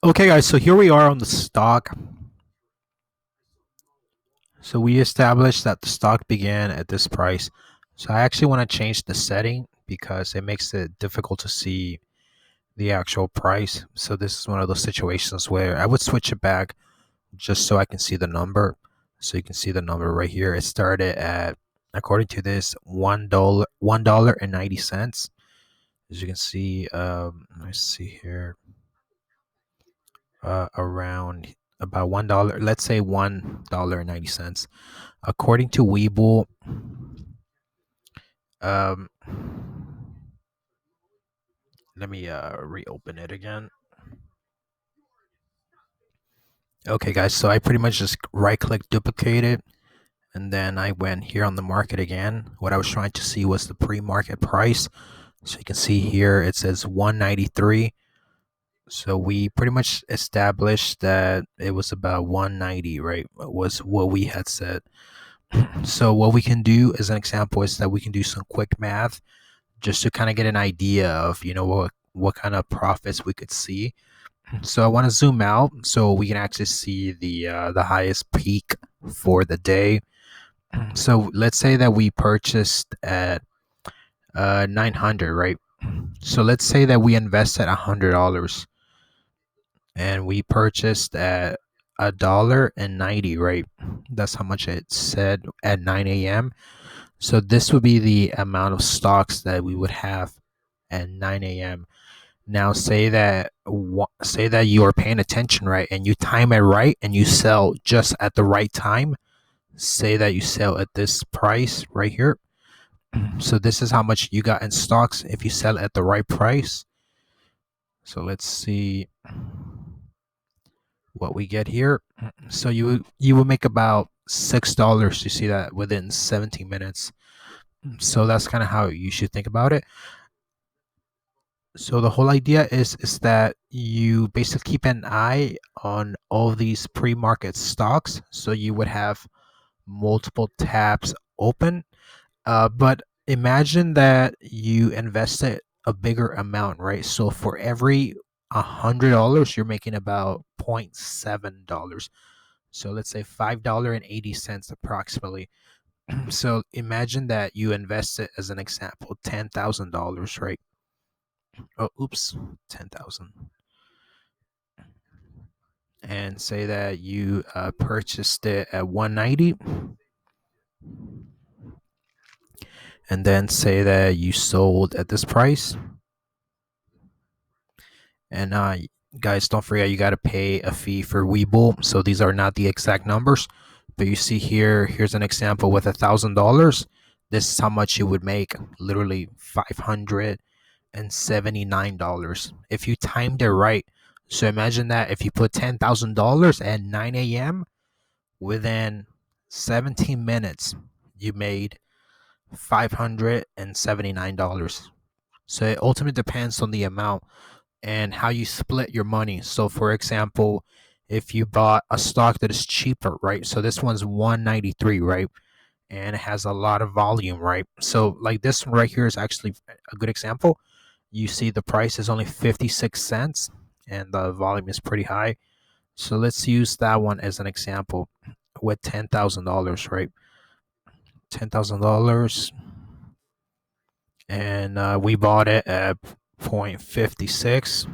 Okay, guys, so here we are on the stock. So we established that the stock began at this price. So I actually want to change the setting because it makes it difficult to see the actual price. So this is one of those situations where I would switch it back just so I can see the number. So you can see the number right here. It started at, according to this, $1 and 90 cents. As you can see, let's see here, around about $1. Let's say $1.90. According to WeBull, um, let me reopen it again. Okay, guys, so I pretty much just right click duplicate it, and then I went here on the market again. What I was trying to see was the pre-market price. So you can see here it says 193. So we pretty much established that it was about 190, right? Was what we had said. So what we can do as an example is that we can do some quick math just to kind of get an idea of what kind of profits we could see. So I want to zoom out so we can actually see the highest peak for the day. So let's say that we purchased at 900, right? So let's say that we invested $100 and we purchased at $1.90, right? That's how much it said at 9 a.m. So this would be the amount of stocks that we would have at 9 a.m. Now say that you are paying attention, right, and you time it right and you sell just at the right time. Say that you sell at this price right here. So this is how much you got in stocks if you sell at the right price. So let's see what we get here. So you will make about $6. You see that within 17 minutes. So that's kind of how you should think about it. So the whole idea is that you basically keep an eye on all these pre-market stocks. So you would have multiple tabs open. But imagine that you invested a bigger amount, right? So for every $100, you're making about $0.7. So let's say $5.80 approximately. So imagine that you invested, as an example, $10,000, right? Oh, oops, 10,000. And say that you purchased it at 190, and then say that you sold at this price. And guys, don't forget you got to pay a fee for WeBull. So these are not the exact numbers, but you see here. Here's an example with $1,000. This is how much you would make. Literally $579 if you timed it right. So imagine that if you put $10,000 at 9 a.m. within 17 minutes, you made $579. So it ultimately depends on the amount and how you split your money. So, for example, if you bought a stock that is cheaper, right? So this one's 193, right? And it has a lot of volume, right? So, like this one right here is actually a good example. You see the price is only 56 cents and the volume is pretty high. So let's use that one as an example with $10,000, right? $10,000, and we bought it at 0.56.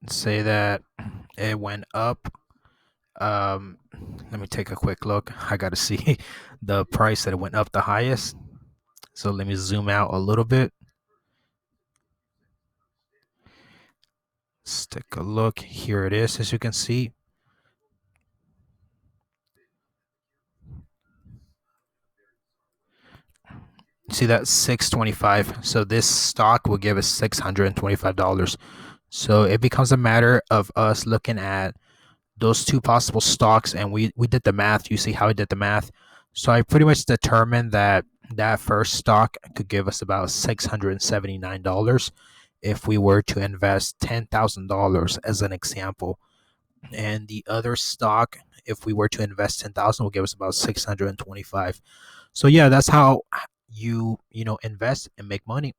Say that it went up. Um, Let me take a quick look. I got to see the price that it went up the highest. So let me zoom out a little bit. Let's take a look. Here it is, as you can see. See that 625. So this stock will give us $625. So it becomes a matter of us looking at those two possible stocks, and we did the math. You see how I did the math. So I pretty much determined that that first stock could give us about $679 if we were to invest $10,000 as an example, and the other stock, if we were to invest 10,000, will give us about 625. So yeah, that's how you invest and make money.